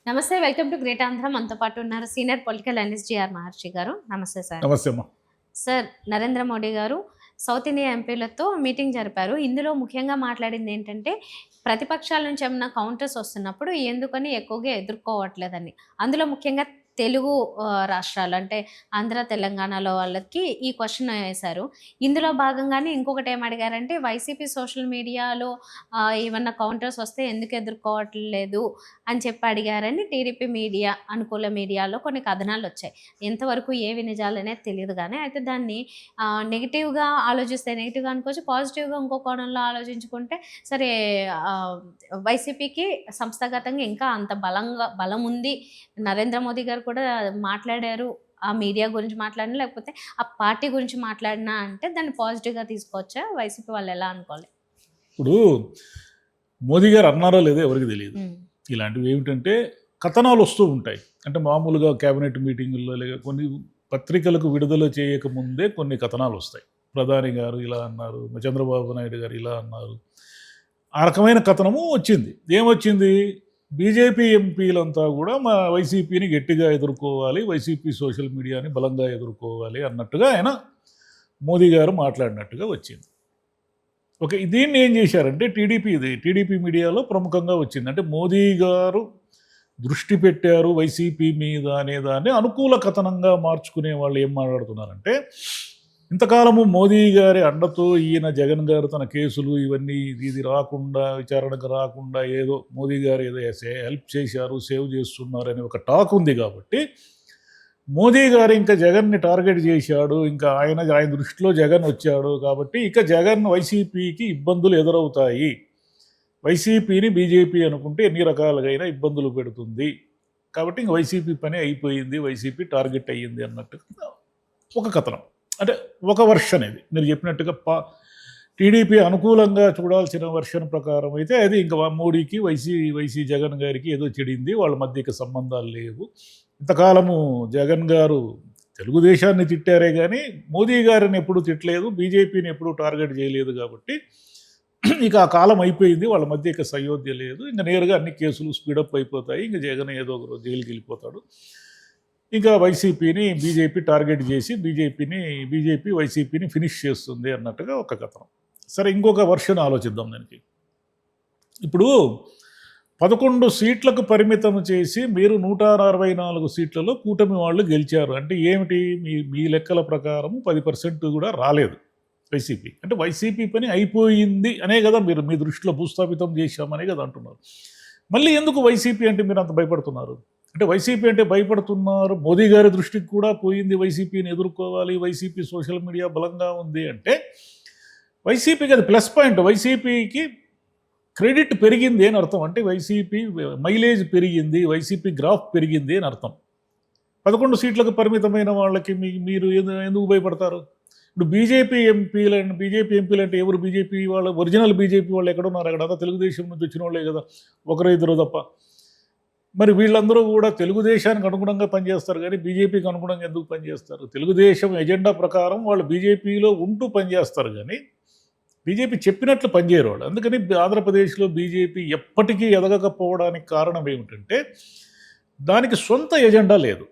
నమస్తే. Welcome to great Andhra. మనతో పాటు ఉన్నారు సీనియర్ పొలిటికల్ అనలిస్ట్ జీఆర్ మహర్షి గారు. నమస్తే సార్. నమస్తే అమ్మా. సార్, నరేంద్ర మోడీ గారు సౌత్ ఇండియా ఎంపీలతో మీటింగ్ జరిపారు. ఇందులో ముఖ్యంగా మాట్లాడింది ఏంటంటే, ప్రతిపక్షాల నుంచి ఏమన్నా కౌంటర్స్ వస్తున్నప్పుడు ఎందుకని ఎక్కువగా ఎదుర్కోవట్లేదని. అందులో ముఖ్యంగా తెలుగు రాష్ట్రాలు అంటే ఆంధ్ర, తెలంగాణలో వాళ్ళకి ఈ క్వెషన్ వేశారు. ఇందులో భాగంగానే ఇంకొకటి ఏం అడిగారంటే, వైసీపీ సోషల్ మీడియాలో ఏమన్నా కౌంటర్స్ వస్తే ఎందుకు ఎదుర్కోవట్లేదు అని చెప్పి అడిగారని టీడీపీ మీడియా, అనుకూల మీడియాలో కొన్ని కథనాలొచ్చాయి. ఎంతవరకు ఏవి నిజాలనేది తెలీదు గానీ, అయితే దాన్ని నెగెటివ్‌గా ఆలోచిస్తే నెగెటివ్‌గా అనుకోవచ్చు. పాజిటివ్‌గా ఇంకో కోణంలో ఆలోచించుకుంటే సరే, వైసీపీకి సంస్థాగతంగా ఇంకా అంత బలం ఉంది. నరేంద్ర మోదీ గారు కూడా మాట్లాడారు. ఆ మీడియా గురించి మాట్లాడినా, లేకపోతే ఆ పార్టీ గురించి మాట్లాడినా అంటే దాన్ని పాజిటివ్‌గా తీసుకోవచ్చా? వైసీపీ వాళ్ళు ఎలా అనుకోవాలి? ఇప్పుడు మోదీ గారు అన్నారో లేదో ఎవరికి తెలియదు. హ్మ్. ఇలాంటివి ఏమిటంటే కథనాలు వస్తూ ఉంటాయి. అంటే మామూలుగా క్యాబినెట్ మీటింగుల్లో లేక కొన్ని పత్రికలకు విడుదల చేయకముందే కొన్ని కథనాలు వస్తాయి. ప్రధాని గారు ఇలా అన్నారు, చంద్రబాబు నాయుడు గారు ఇలా అన్నారు. ఆ రకమైన కథనము వచ్చింది. ఏమొచ్చింది? బీజేపీ ఎంపీలంతా కూడా మా వైసీపీని గట్టిగా ఎదుర్కోవాలి, వైసీపీ సోషల్ మీడియాని బలంగా ఎదుర్కోవాలి అన్నట్టుగా ఆయన మోదీ గారు మాట్లాడినట్టుగా వచ్చింది. ఓకే, దీన్ని ఏం చేశారంటే టీడీపీ మీడియాలో ప్రముఖంగా వచ్చింది. అంటే మోదీ గారు దృష్టి పెట్టారు వైసీపీ మీద అనే దాన్ని అనుకూల కథనంగా మార్చుకునే వాళ్ళు ఏం మాట్లాడుతున్నారంటే, ఇంతకాలము మోదీ గారి అండతో ఈయన జగన్ గారు తన కేసులు ఇవన్నీ ఇది రాకుండా, విచారణకు రాకుండా ఏదో మోదీ గారు ఏదో హెల్ప్ చేశారు, సేవ్ చేస్తున్నారు అనే ఒక టాక్ ఉంది కాబట్టి, మోదీ గారు ఇంకా జగన్ని టార్గెట్ చేశాడు, ఇంకా ఆయన దృష్టిలో జగన్ వచ్చాడు కాబట్టి ఇక జగన్ వైసీపీకి ఇబ్బందులు ఎదురవుతాయి, వైసీపీని బీజేపీ అనుకుంటే ఎన్ని రకాలుగా ఇబ్బందులు పెడుతుంది కాబట్టి ఇంక వైసీపీ పని అయిపోయింది, వైసీపీ టార్గెట్ అయ్యింది అన్నట్టుగా ఒక కథనం. అంటే ఒక వర్షన్ ఇది మీరు చెప్పినట్టుగా టీడీపీ అనుకూలంగా చూడాల్సిన వర్షన్ ప్రకారం అయితే అది ఇంకా మోడీకి వైసీ జగన్ గారికి ఏదో చెడింది, వాళ్ళ మధ్య సంబంధాలు లేవు. ఇంతకాలము జగన్ గారు తెలుగుదేశాన్ని తిట్టారే కానీ మోదీ గారిని ఎప్పుడు తిట్టలేదు, బీజేపీని ఎప్పుడు టార్గెట్ చేయలేదు కాబట్టి ఇక ఆ కాలం అయిపోయింది, వాళ్ళ మధ్య ఇక సయోధ్య లేదు, ఇంకా నేరుగా అన్ని కేసులు స్పీడప్ అయిపోతాయి, ఇంకా జగన్ ఏదో ఒక రోజు జైలుకి వెళ్ళిపోతాడు, ఇంకా వైసీపీని బీజేపీ టార్గెట్ చేసి బీజేపీ వైసీపీని ఫినిష్ చేస్తుంది అన్నట్టుగా ఒక కథనం. సరే, ఇంకొక వర్షన్ ఆలోచిద్దాం దానికి. ఇప్పుడు 11 సీట్లకు పరిమితం చేసి మీరు 164 సీట్లలో కూటమి వాళ్ళు గెలిచారు అంటే ఏమిటి? మీ లెక్కల ప్రకారం 10% కూడా రాలేదు వైసీపీ. అంటే వైసీపీ పని అయిపోయింది అనే కదా మీరు మీ దృష్టిలో భూస్థాపితం చేశామనే కదా అంటున్నారు. మళ్ళీ ఎందుకు వైసీపీ అంటే మీరు అంత భయపడుతున్నారు? అంటే వైసీపీ అంటే భయపడుతున్నారు, మోదీ గారి దృష్టికి కూడా పోయింది, వైసీపీని ఎదుర్కోవాలి, వైసీపీ సోషల్ మీడియా బలంగా ఉంది అంటే వైసీపీకి అది ప్లస్ పాయింట్, వైసీపీకి క్రెడిట్ పెరిగింది అని అర్థం. అంటే వైసీపీ మైలేజ్ పెరిగింది, వైసీపీ గ్రాఫ్ పెరిగింది అని అర్థం. 11 సీట్లకు పరిమితమైన వాళ్ళకి మీరు ఎందుకు భయపడతారు? ఇప్పుడు బీజేపీ ఎంపీలు అంటే ఎవరు? బీజేపీ వాళ్ళు, ఒరిజినల్ బీజేపీ వాళ్ళు ఎక్కడున్నారు? అక్కడ తెలుగుదేశం నుంచి వచ్చిన వాళ్ళే కదా, ఒకరు ఇద్దరు తప్ప. మరి వీళ్ళందరూ కూడా తెలుగుదేశానికి అనుగుణంగా పనిచేస్తారు కానీ బీజేపీకి అనుగుణంగా ఎందుకు పనిచేస్తారు? తెలుగుదేశం ఎజెండా ప్రకారం వాళ్ళు బీజేపీలో ఉంటూ పనిచేస్తారు కానీ బీజేపీ చెప్పినట్లు పనిచేయరు వాళ్ళు. అందుకని ఆంధ్రప్రదేశ్లో బీజేపీ ఎప్పటికీ ఎదగకపోవడానికి కారణం ఏమిటంటే దానికి సొంత ఎజెండా లేదు.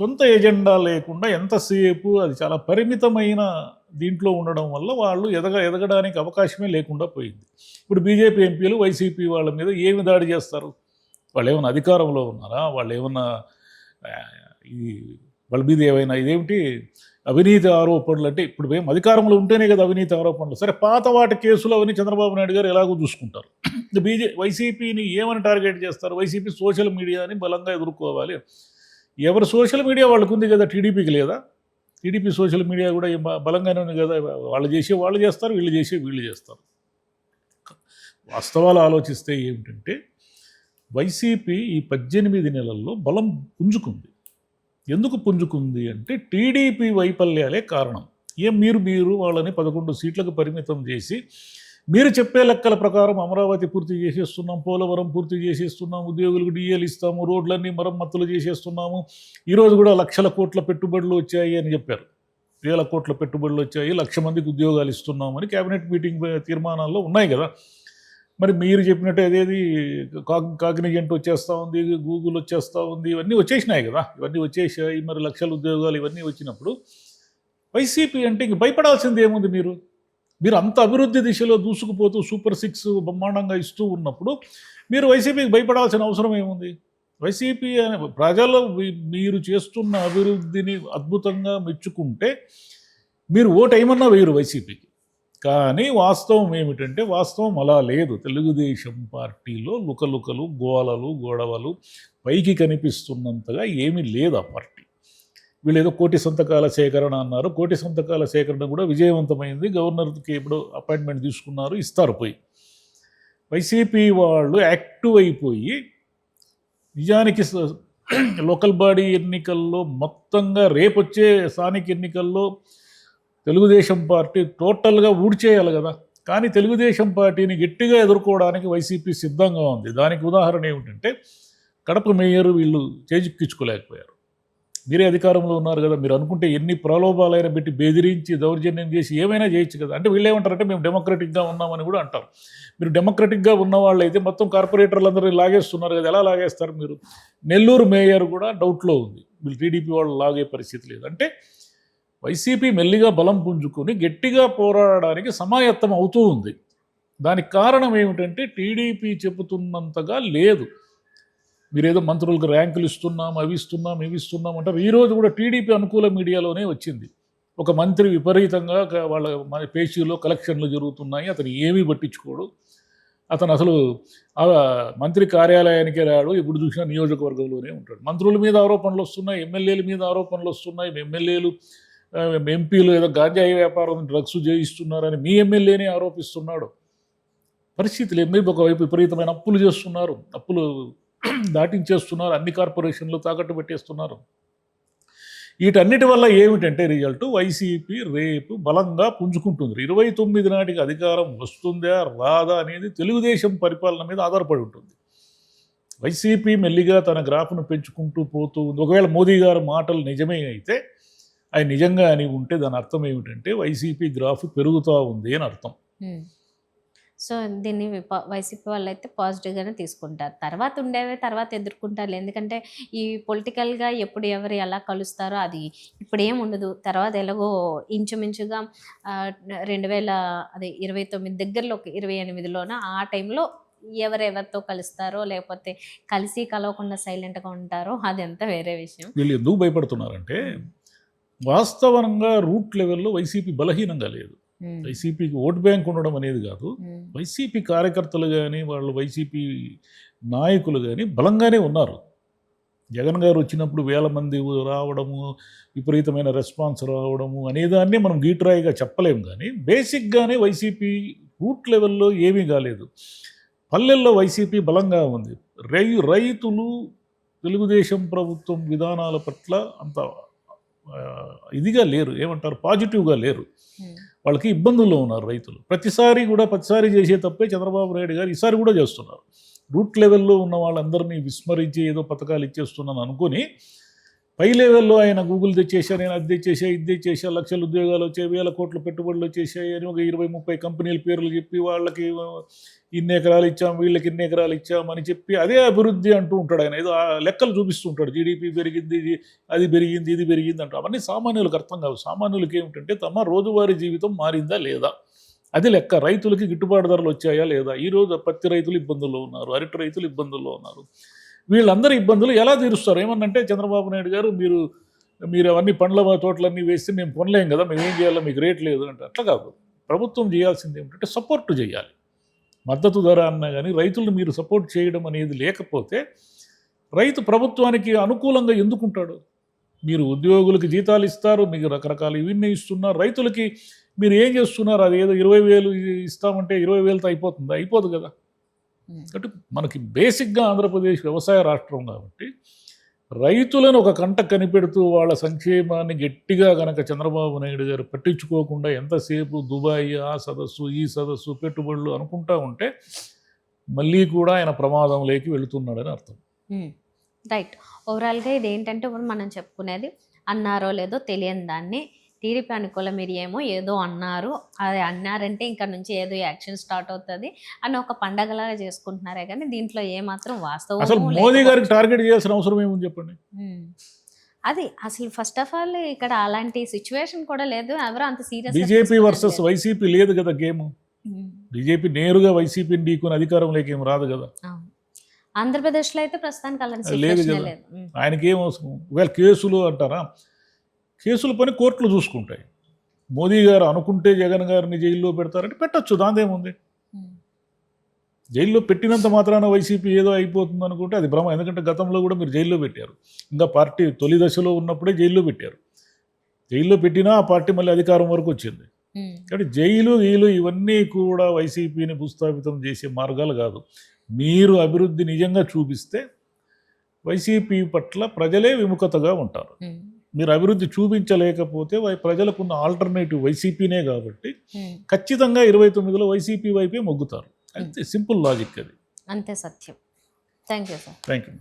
సొంత ఎజెండా లేకుండా ఎంతసేపు అది చాలా పరిమితమైన దీంట్లో ఉండడం వల్ల వాళ్ళు ఎదగడానికి అవకాశమే లేకుండా పోయింది. ఇప్పుడు బీజేపీ ఎంపీలు వైసీపీ వాళ్ళ మీద ఏమి దాడి చేస్తారు? వాళ్ళు ఏమైనా అధికారంలో ఉన్నారా? వాళ్ళు ఏమన్నా వాళ్ళ మీద ఏమైనా ఇదేమిటి అవినీతి ఆరోపణలు? అంటే ఇప్పుడు మేము అధికారంలో ఉంటేనే కదా అవినీతి ఆరోపణలు. సరే, పాత వాటి కేసులు అవన్నీ చంద్రబాబు నాయుడు గారు ఎలాగో చూసుకుంటారు. వైసీపీని ఏమని టార్గెట్ చేస్తారు? వైసీపీ సోషల్ మీడియాని బలంగా ఎదుర్కోవాలి. ఎవరు సోషల్ మీడియా వాళ్ళకు ఉంది కదా, టీడీపీకి లేదా? టీడీపీ సోషల్ మీడియా కూడా బలంగానే ఉంది కదా, వాళ్ళు చేస్తారు, వీళ్ళు చేస్తారు. వాస్తవాలు ఆలోచిస్తే ఏమిటంటే వైసీపీ ఈ 18 నెలల్లో బలం పుంజుకుంది. ఎందుకు పుంజుకుంది అంటే టీడీపీ వైఫల్యాలే కారణం. మీరు వాళ్ళని 11 సీట్లకు పరిమితం చేసి మీరు చెప్పే లెక్కల ప్రకారం అమరావతి పూర్తి చేసేస్తున్నాం, పోలవరం పూర్తి చేసేస్తున్నాం, ఉద్యోగులకు డిఏలు ఇస్తాము, రోడ్లన్నీ మరమ్మతులు చేసేస్తున్నాము, ఈరోజు కూడా 1,00,000 కోట్ల పెట్టుబడులు వచ్చాయి అని చెప్పారు. 1,000 కోట్ల పెట్టుబడులు వచ్చాయి, 1,00,000 మందికి ఉద్యోగాలు ఇస్తున్నామని క్యాబినెట్ మీటింగ్ తీర్మానాల్లో ఉన్నాయి కదా. మరి మీరు చెప్పినట్టు అదేది కాగ్నిజెంట్ వచ్చేస్తూ ఉంది, గూగుల్ వచ్చేస్తూ ఉంది, ఇవన్నీ వచ్చేసినాయి కదా, ఇవన్నీ వచ్చేసాయి. మరి లక్షల ఉద్యోగాలు ఇవన్నీ వచ్చినప్పుడు వైసీపీ అంటే ఇంక భయపడాల్సింది ఏముంది? మీరు అంత అభివృద్ధి దిశలో దూసుకుపోతూ సూపర్ 6 బ్రహ్మాండంగా ఇస్తూ ఉన్నప్పుడు మీరు వైసీపీకి భయపడాల్సిన అవసరం ఏముంది? వైసీపీ అనే ప్రజలు మీరు చేస్తున్న అభివృద్ధిని అద్భుతంగా మెచ్చుకుంటే మీరు ఓటేయమన్నా వేయరు వైసీపీకి. కానీ వాస్తవం ఏమిటంటే వాస్తవం అలా లేదు. తెలుగుదేశం పార్టీలో లుకలుకలు, గోలలు, గొడవలు పైకి కనిపిస్తున్నంతగా ఏమీ లేదు ఆ పార్టీ. వీళ్ళు ఏదో 1,00,000 సంతకాల సేకరణ అన్నారు. 1,00,000 సంతకాల సేకరణ కూడా విజయవంతమైంది. గవర్నర్కి ఇప్పుడు అపాయింట్మెంట్ తీసుకున్నారు, ఇస్తారు పోయి. వైసీపీ వాళ్ళు యాక్టివ్ అయిపోయి నిజానికి లోకల్ బాడీ ఎన్నికల్లో మొత్తంగా రేపొచ్చే స్థానిక ఎన్నికల్లో తెలుగుదేశం పార్టీ టోటల్గా ఊడ్చేయాలి కదా. కానీ తెలుగుదేశం పార్టీని గట్టిగా ఎదుర్కోవడానికి వైసీపీ సిద్ధంగా ఉంది. దానికి ఉదాహరణ ఏమిటంటే కడప మేయర్ వీళ్ళు చేజిక్కించుకోలేకపోయారు. మీరే అధికారంలో ఉన్నారు కదా, మీరు అనుకుంటే ఎన్ని ప్రలోభాలైనా పెట్టి బెదిరించి దౌర్జన్యం చేసి ఏమైనా చేయొచ్చు కదా. అంటే వీళ్ళు ఏమంటారంటే మేము డెమోక్రటిక్గా ఉన్నామని కూడా అంటారు. మీరు డెమోక్రటిక్గా ఉన్న వాళ్ళు అయితే మొత్తం కార్పొరేటర్లందరూ లాగేస్తున్నారు కదా, ఎలా లాగేస్తారు మీరు? నెల్లూరు మేయర్ కూడా డౌట్లో ఉంది, వీళ్ళు టీడీపీ వాళ్ళు లాగే పరిస్థితి లేదు. అంటే వైసీపీ మెల్లిగా బలం పుంజుకొని గట్టిగా పోరాడడానికి సమాయత్తం అవుతూ ఉంది. దానికి కారణం ఏమిటంటే టీడీపీ చెబుతున్నంతగా లేదు. మీరేదో మంత్రులకు ర్యాంకులు ఇస్తున్నాం, అవి ఇస్తున్నాం, ఇవి ఇస్తున్నాం అంటారు. ఈరోజు కూడా టీడీపీ అనుకూల మీడియాలోనే వచ్చింది. ఒక మంత్రి విపరీతంగా వాళ్ళ పేషీలో కలెక్షన్లు జరుగుతున్నాయి, అతను ఏమీ పట్టించుకోడు, అతను అసలు మంత్రి కార్యాలయానికే రాడు, ఎప్పుడు చూసినా నియోజకవర్గంలోనే ఉంటాడు. మంత్రుల మీద ఆరోపణలు వస్తున్నాయి, ఎమ్మెల్యేల మీద ఆరోపణలు వస్తున్నాయి. ఎమ్మెల్యేలు ఎంపీలు ఏదో గాంజాయి వ్యాపారం, డ్రగ్స్ చేయిస్తున్నారని మీ ఎమ్మెల్యేనే ఆరోపిస్తున్నాడు. పరిస్థితి లేదు. మీరు ఒకవైపు విపరీతమైన అప్పులు చేస్తున్నారు, అప్పులు దాటించేస్తున్నారు, అన్ని కార్పొరేషన్లు తాకట్టు పెట్టేస్తున్నారు. వీటన్నిటి వల్ల ఏమిటంటే రిజల్ట్ వైసీపీ రేపు బలంగా పుంజుకుంటుంది. 29 నాటికి అధికారం వస్తుందా రాదా అనేది తెలుగుదేశం పరిపాలన మీద ఆధారపడి ఉంటుంది. వైసీపీ మెల్లిగా తన గ్రాఫ్ను పెంచుకుంటూ పోతూ ఉంది. ఒకవేళ మోదీ గారి మాటలు నిజమే అయితే, ఆయన నిజంగా అని ఉంటే దాని అర్థం ఏమిటంటే వైసీపీ గ్రాఫ్ పెరుగుతూ ఉంది అని అర్థం. సో దీన్ని వైసీపీ వాళ్ళు అయితే పాజిటివ్గానే తీసుకుంటారు. తర్వాత ఉండేవి తర్వాత ఎదుర్కొంటారు. ఎందుకంటే ఈ పొలిటికల్గా ఎప్పుడు ఎవరు ఎలా కలుస్తారో అది ఇప్పుడు ఏం ఉండదు. తర్వాత ఎలాగో ఇంచుమించుగా 2029 దగ్గరలో 28లోన ఆ టైంలో ఎవరెవరితో కలుస్తారో లేకపోతే కలిసి కలవకుండా సైలెంట్గా ఉంటారో అదంతా వేరే విషయం. వీళ్ళు ఎందుకు భయపడుతున్నారంటే వాస్తవంగా రూట్ లెవెల్లో వైసీపీ బలహీనంగా లేదు. వైసీపీకి ఓట్ బ్యాంక్ ఉండడం అనేది కాదు, వైసీపీ కార్యకర్తలు కానీ వాళ్ళు వైసీపీ నాయకులు కానీ బలంగానే ఉన్నారు. జగన్ గారు వచ్చినప్పుడు 1000 మంది రావడము, విపరీతమైన రెస్పాన్స్ రావడము అనేదాన్ని మనం గీట్రాయిగా చెప్పలేము. కానీ బేసిక్గానే వైసీపీ రూట్ లెవెల్లో ఏమీ కాలేదు. పల్లెల్లో వైసీపీ బలంగా ఉంది. రైతులు తెలుగుదేశం ప్రభుత్వం విధానాల పట్ల అంత ఇదిగా లేరు, ఏమంటారు, పాజిటివ్గా లేరు. వాళ్ళకి ఇబ్బందుల్లో ఉన్నారు రైతులు. ప్రతిసారి చేసే తప్పే చంద్రబాబు నాయుడు గారు ఈసారి కూడా చేస్తున్నారు. రూట్ లెవెల్లో ఉన్న వాళ్ళందరినీ విస్మరించి ఏదో పథకాలు ఇచ్చేస్తున్నాను అనుకుని పై లెవెల్లో ఆయన గూగుల్ తెచ్చేసా, నేను అది తెచ్చేసా, ఇది తెచ్చేసా, లక్షల ఉద్యోగాలు వచ్చాయి, 1000 కోట్ల పెట్టుబడులు వచ్చేసాయి అని ఒక 20-30 కంపెనీల పేర్లు చెప్పి వాళ్ళకి ఇన్ని ఎకరాలు ఇచ్చాం, వీళ్ళకి ఇన్ని ఎకరాలు ఇచ్చామని చెప్పి అదే అభివృద్ధి అంటూ ఉంటాడు. ఆయన ఏదో లెక్కలు చూపిస్తూ ఉంటాడు, జీడిపి పెరిగింది, అది పెరిగింది, ఇది పెరిగింది అంటూ. అవన్నీ సామాన్యులకు అర్థం కావు. సామాన్యులకి ఏమిటంటే తమ రోజువారీ జీవితం మారిందా లేదా అది లెక్క. రైతులకి గిట్టుబాటు ధరలు వచ్చాయా లేదా. ఈరోజు పత్తి రైతులు ఇబ్బందుల్లో ఉన్నారు, అరటి రైతులు ఇబ్బందుల్లో ఉన్నారు. వీళ్ళందరి ఇబ్బందులు ఎలా తీరుస్తారు? ఏమన్నంటే చంద్రబాబు నాయుడు గారు మీరు అవన్నీ పండ్ల తోటలన్నీ వేస్తే మేము కొనలేం కదా, మేము ఏం చేయాలో మీకు రేట్ లేదు అంటే. అట్లా కాదు. ప్రభుత్వం చేయాల్సింది ఏమిటంటే సపోర్ట్ చేయాలి. మద్దతు ధర అన్నా కానీ రైతులను మీరు సపోర్ట్ చేయడం అనేది లేకపోతే రైతు ప్రభుత్వానికి అనుకూలంగా ఎందుకుంటాడు? మీరు ఉద్యోగులకి జీతాలు ఇస్తారు, మీకు రకరకాల ఇవన్నీ ఇస్తున్నారు, రైతులకి మీరు ఏం చేస్తున్నారు? అది ఏదో 20,000 ఇస్తామంటే 20,000తో అయిపోతుందా? అయిపోదు కదా. అంటే మనకి బేసిక్గా ఆంధ్రప్రదేశ్ వ్యవసాయ రాష్ట్రం కాబట్టి రైతులను ఒక కంట కనిపెడుతూ వాళ్ళ సంక్షేమాన్ని గట్టిగా కనుక చంద్రబాబు నాయుడు గారు పట్టించుకోకుండా ఎంతసేపు దుబాయ్, ఆ సదస్సు, ఈ సదస్సు, పెట్టుబడులు అనుకుంటా ఉంటే మళ్ళీ కూడా ఆయన ప్రమాదంలోకి వెళుతున్నాడని అర్థం. రైట్. ఓవరాల్గా ఇది ఏంటంటే ఇప్పుడు మనం చెప్పుకునేది అన్నారో లేదో తెలియని దాన్ని టీడీపీ అనుకూల మీరు ఏదో అన్నారు, అది అన్నారంటే ఇక్కడ నుంచి ఏదో యాక్షన్ స్టార్ట్ అవుతుంది అని ఒక పండగలాగా చేసుకుంటున్నారే కానీ దీంట్లో ఏమాత్రం వాస్తవం అసలు మోదీ గారికి టార్గెట్ చేయాల్సిన అవసరం ఏముంది చెప్పండి. అది అసలు ఫస్ట్ ఆఫ్ ఆల్ ఇక్కడ అలాంటి సిచ్యువేషన్ కూడా లేదు, ఎవరు అంత సీరియస్. బీజేపీ వర్సెస్ వైసీపీ లేదు కదా గేమ్. బీజేపీ నేరుగా వైసీపీని ఢీకొని అధికారంలోకి ఏం రాదు కదా. ఆంధ్రప్రదేశ్లో అయితే ప్రస్తుతానికి అలాంటి లేదు సిచ్యువేషన్ కదా. లేదు. ఆయనకి ఏం అవసరం. ఒకవేళ కేసులు అంటారా, కేసుల పని కోర్టులు చూసుకుంటాయి. మోదీ గారు అనుకుంటే జగన్ గారిని జైల్లో పెడతారంటే పెట్టచ్చు, దాందేముంది. జైల్లో పెట్టినంత మాత్రాన వైసీపీ ఏదో అయిపోతుంది అనుకుంటే అది భ్రమ. ఎందుకంటే గతంలో కూడా మీరు జైల్లో పెట్టారు, ఇంకా పార్టీ తొలి దశలో ఉన్నప్పుడే జైల్లో పెట్టారు. జైల్లో పెట్టినా ఆ పార్టీ మళ్ళీ అధికారం వరకు వచ్చింది. కాబట్టి జైలు ఇవన్నీ కూడా వైసీపీని భూస్థాపితం చేసే మార్గాలు కాదు. మీరు అభివృద్ధి నిజంగా చూపిస్తే వైసీపీ పట్ల ప్రజలే విముఖతగా ఉంటారు. మీరు అభివృద్ధి చూపించలేకపోతే ప్రజలకున్న ఆల్టర్నేటివ్ వైసీపీనే కాబట్టి ఖచ్చితంగా 29లో వైసీపీ వైపే మొగ్గుతారు. అంతే, సింపుల్ లాజిక్ అది. అంతే సత్యం. Thank you sir. Thank you.